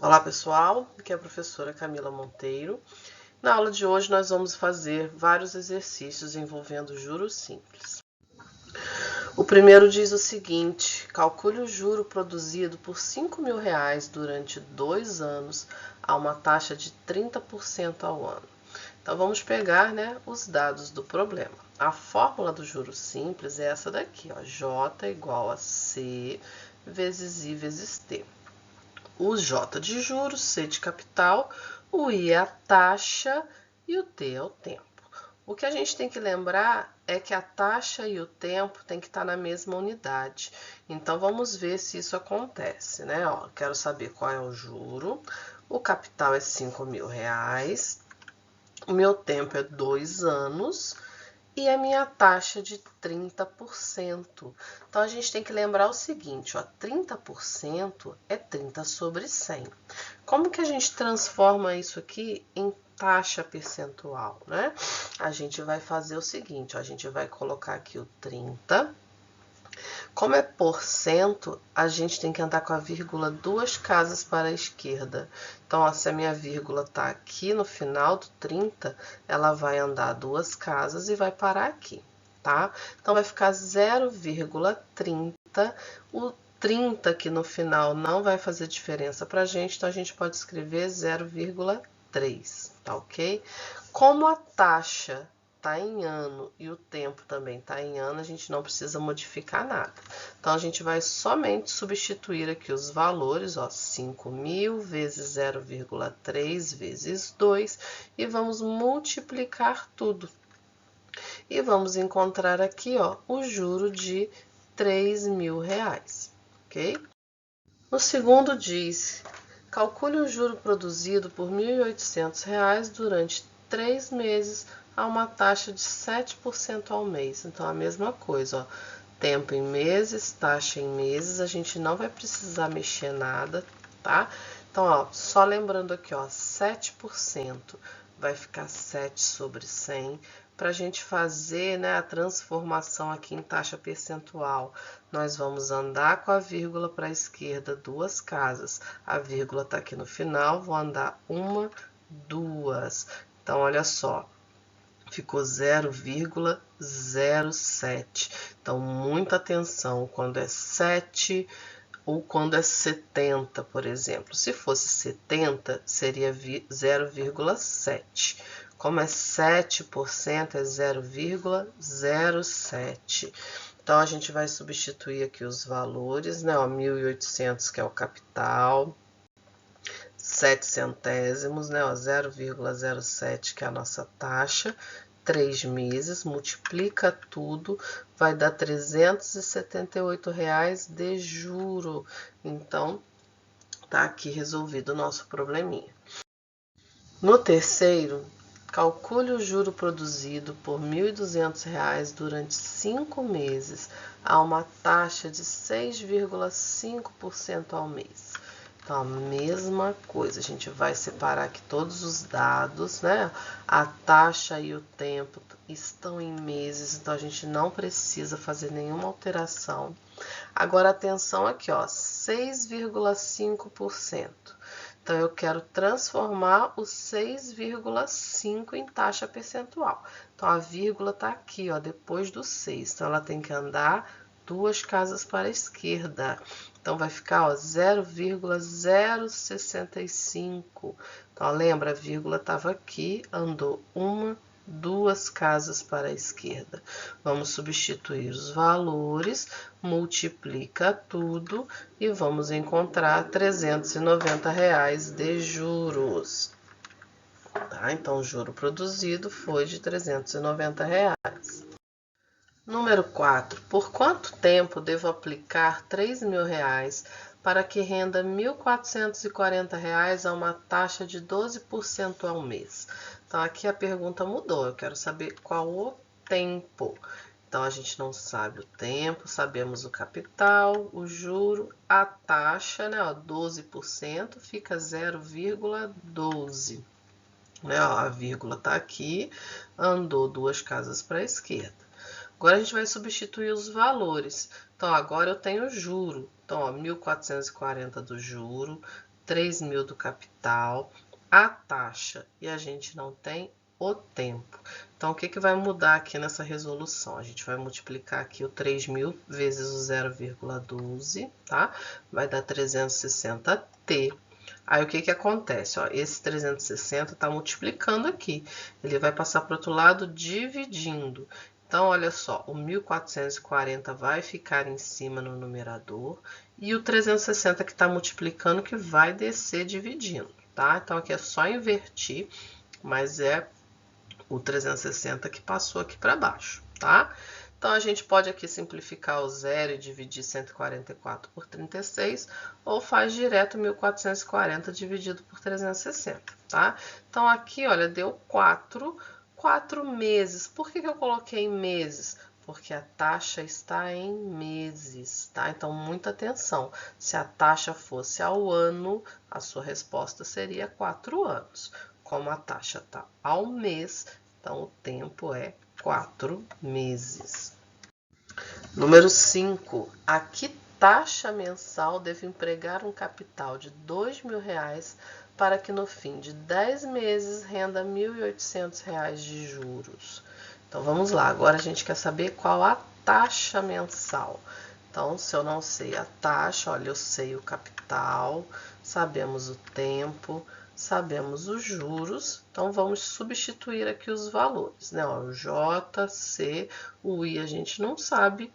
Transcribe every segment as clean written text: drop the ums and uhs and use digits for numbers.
Olá pessoal, aqui é a professora Camila Monteiro. Na aula de hoje nós vamos fazer vários exercícios envolvendo juros simples. O primeiro diz o seguinte: calcule o juro produzido por R$ 5.000 durante 2 anos a uma taxa de 30% ao ano. Então vamos pegar, os dados do problema. A fórmula do juro simples é essa daqui, ó, J igual a C vezes I vezes T. O J de juros, C de capital, o I é a taxa e o T é o tempo. O que a gente tem que lembrar é que a taxa e o tempo tem que estar na mesma unidade. Então, vamos ver se isso acontece, né? Ó, quero saber qual é o juro. O capital é R$ 5.000. O meu tempo é 2 anos. E a minha taxa de 30%. Então, a gente tem que lembrar o seguinte, ó, 30% é 30 sobre 100. Como que a gente transforma isso aqui em taxa percentual, né? A gente vai fazer o seguinte, ó, a gente vai colocar aqui o 30. Como é porcento, a gente tem que andar com a vírgula 2 casas para a esquerda. Então, ó, se a minha vírgula está aqui no final do 30, ela vai andar 2 casas e vai parar aqui, tá? Então, vai ficar 0,30. O 30 aqui no final não vai fazer diferença para a gente, então a gente pode escrever 0,3, tá ok? Como a taxa está em ano e o tempo também está em ano, a gente não precisa modificar nada. Então, a gente vai somente substituir aqui os valores, ó, 5.000 vezes 0,3 vezes 2, e vamos multiplicar tudo. E vamos encontrar aqui, ó, o juro de R$ 3.000, ok? No segundo diz, calcule o juro produzido por R$ 1.800 durante 3 meses a uma taxa de 7% ao mês. Então, a mesma coisa, ó, tempo em meses, taxa em meses, a gente não vai precisar mexer nada, tá? Então, ó, só lembrando aqui, ó, 7% vai ficar 7 sobre 100. Para a gente fazer, né, a transformação aqui em taxa percentual, nós vamos andar com a vírgula para a esquerda 2 casas. A vírgula está aqui no final, vou andar 1, 2. Então, olha só, ficou 0,07. Então, muita atenção quando é 7 ou quando é 70, por exemplo. Se fosse 70, seria 0,7. Como é 7%, é 0,07. Então, a gente vai substituir aqui os valores, né? Ó, 1.800, que é o capital, 7 centésimos, né? 0,07, que é a nossa taxa, 3 meses, multiplica tudo, vai dar R$ 378 de juro. Então, tá aqui resolvido o nosso probleminha. No terceiro, calcule o juro produzido por R$ 1.200 durante 5 meses a uma taxa de 6,5% ao mês. Então, a mesma coisa, a gente vai separar aqui todos os dados, né? A taxa e o tempo estão em meses, então a gente não precisa fazer nenhuma alteração. Agora, atenção aqui, ó, 6,5%. Então, eu quero transformar o 6,5 em taxa percentual. Então, a vírgula está aqui, ó, depois do 6. Então, ela tem que andar 2 casas para a esquerda. Então, vai ficar 0,065. Então, lembra, a vírgula estava aqui, andou 1, 2 casas para a esquerda. Vamos substituir os valores, multiplica tudo e vamos encontrar R$ 390 de juros. Tá? Então, o juro produzido foi de R$ 390. Número 4. Por quanto tempo devo aplicar R$ 3.000 para que renda R$ 1.440 a uma taxa de 12% ao mês? Então, aqui a pergunta mudou. Eu quero saber qual o tempo. Então, a gente não sabe o tempo, sabemos o capital, o juro, a taxa, né? Ó, 12% fica 0,12. Né? Ó, a vírgula está aqui, andou 2 casas para a esquerda. Agora a gente vai substituir os valores. Então, agora eu tenho juro. Então, ó, 1.440 do juro, 3.000 do capital, a taxa, e a gente não tem o tempo. Então, o que vai mudar aqui nessa resolução? A gente vai multiplicar aqui o 3.000 vezes o 0,12, tá? Vai dar 360t. Aí, o que acontece? Ó, esse 360 está multiplicando aqui. Ele vai passar para o outro lado dividindo. Então, olha só, o 1.440 vai ficar em cima no numerador e o 360 que está multiplicando que vai descer dividindo, tá? Então, aqui é só inverter, mas é o 360 que passou aqui para baixo, tá? Então, a gente pode aqui simplificar o zero e dividir 144 por 36, ou faz direto 1.440 dividido por 360, tá? Então, aqui, olha, deu 4 meses. Por que eu coloquei meses? Porque a taxa está em meses, tá? Então, muita atenção. Se a taxa fosse ao ano, a sua resposta seria 4 anos. Como a taxa está ao mês, então o tempo é 4 meses. Número 5. A que taxa mensal devo empregar um capital de R$2.000 para que no fim de 10 meses renda R$1.800 de juros? Então vamos lá, agora a gente quer saber qual a taxa mensal. Então, se eu não sei a taxa, olha, eu sei o capital, sabemos o tempo, sabemos os juros, então vamos substituir aqui os valores, né? Ó, o J, C, o I a gente não sabe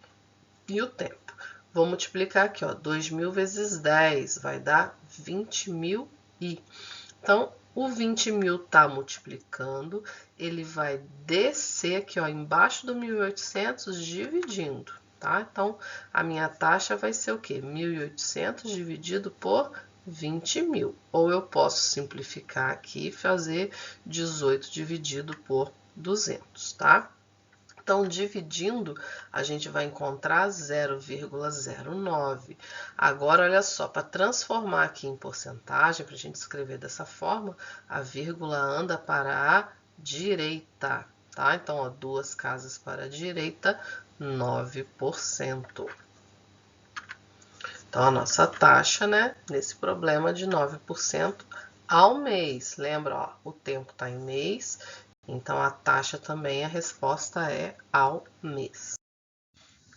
e o tempo. Vou multiplicar aqui, ó, 2.000 vezes 10 vai dar 20.000 I. Então, o 20.000 está multiplicando, ele vai descer aqui, ó, embaixo do 1.800 dividindo, tá? Então, a minha taxa vai ser o quê? 1.800 dividido por 20.000. Ou eu posso simplificar aqui e fazer 18 dividido por 200, tá? Então, dividindo, a gente vai encontrar 0,09. Agora, olha só, para transformar aqui em porcentagem, para a gente escrever dessa forma, a vírgula anda para a direita, tá? Então, ó, 2 casas para a direita, 9%. Então, a nossa taxa, né, nesse problema de 9% ao mês. Lembra, ó, o tempo está em mês, então a taxa também, a resposta é ao mês.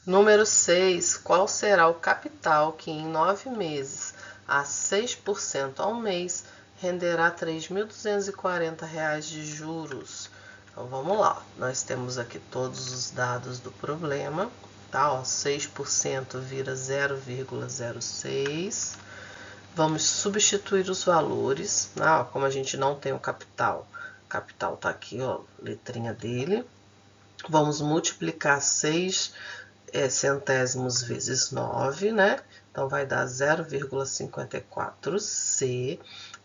Número 6. Qual será o capital que em 9 meses a 6% ao mês renderá R$ 3.240 de juros? Então vamos lá, nós temos aqui todos os dados do problema, tá? Ó, 6% vira 0,06. Vamos substituir os valores, né? Ó, como a gente não tem o capital tá aqui, ó, letrinha dele. Vamos multiplicar 6 centésimos vezes 9, né? Então, vai dar 0,54C.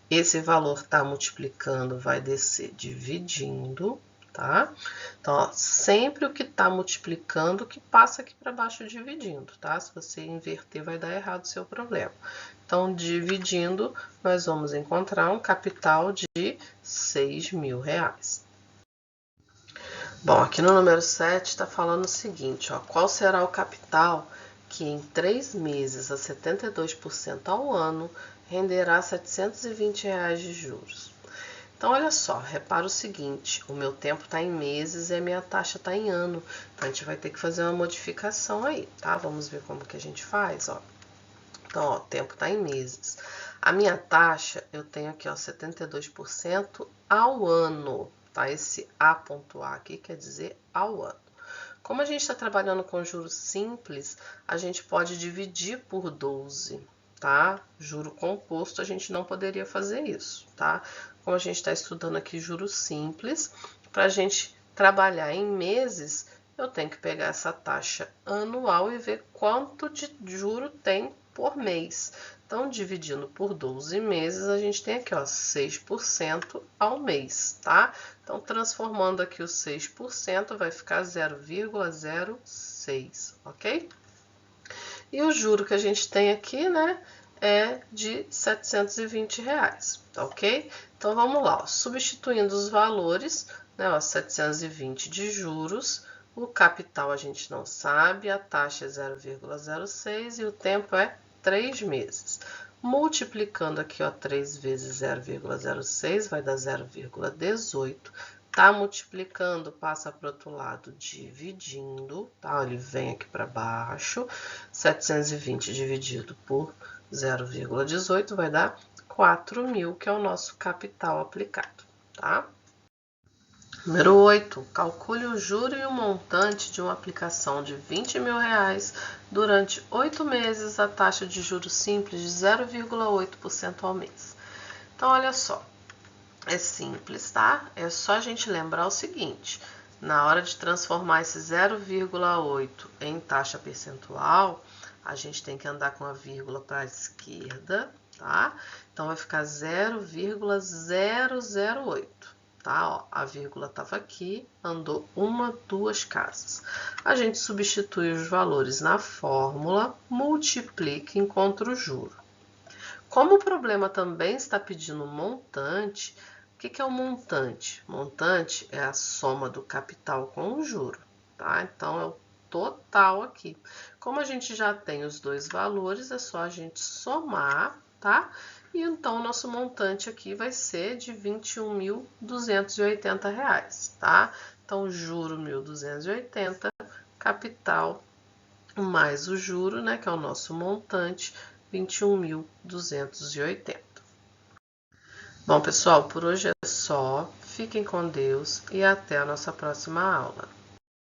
Esse valor está multiplicando, vai descer dividindo, tá? Então, ó, sempre o que está multiplicando, que passa aqui para baixo dividindo, tá? Se você inverter, vai dar errado o seu problema. Então, dividindo, nós vamos encontrar um capital de R$6.000. Bom, aqui no número 7 está falando o seguinte, ó, qual será o capital que em 3 meses a 72% ao ano renderá R$720 de juros? Então, olha só, repara o seguinte, o meu tempo está em meses e a minha taxa está em ano. Então, a gente vai ter que fazer uma modificação aí, tá? Vamos ver como que a gente faz, ó. Então, ó, o tempo está em meses. A minha taxa, eu tenho aqui, ó, 72% ao ano, tá? Esse A ponto A aqui quer dizer ao ano. Como a gente está trabalhando com juros simples, a gente pode dividir por 12, tá? Juro composto, a gente não poderia fazer isso, tá? Como a gente está estudando aqui juros simples, para a gente trabalhar em meses, eu tenho que pegar essa taxa anual e ver quanto de juro tem por mês. Então, dividindo por 12 meses, a gente tem aqui, ó, 6% ao mês, tá? Então, transformando aqui o 6%, vai ficar 0,06, ok? E o juro que a gente tem aqui, né, é de R$720, tá ok? Então, vamos lá, ó, substituindo os valores, né, ó, 720 de juros, o capital a gente não sabe, a taxa é 0,06 e o tempo é 3 meses. multiplicando aqui, ó, 3 vezes 0,06 vai dar 0,18. Tá multiplicando, passa para o outro lado, dividindo, tá? Ele vem aqui para baixo. 720 dividido por 0,18 vai dar 4.000, que é o nosso capital aplicado, tá? Número 8. Calcule o juro e o montante de uma aplicação de R$20.000 durante 8 meses a taxa de juros simples de 0,8% ao mês. Então, olha só. É simples, tá? É só a gente lembrar o seguinte: na hora de transformar esse 0,8 em taxa percentual, a gente tem que andar com a vírgula para a esquerda, tá? Então vai ficar 0,008, tá? Ó, a vírgula estava aqui, andou uma, duas casas. A gente substitui os valores na fórmula, multiplica e encontra o juro. Como o problema também está pedindo montante, o que é o montante? Montante é a soma do capital com o juro, tá? Então, é o total aqui. Como a gente já tem os dois valores, é só a gente somar, tá? E então, o nosso montante aqui vai ser de R$21.280, tá? Então, juro 1.280, capital mais o juro, né, que é o nosso montante, 21.280. Bom, pessoal, por hoje é só. Fiquem com Deus e até a nossa próxima aula.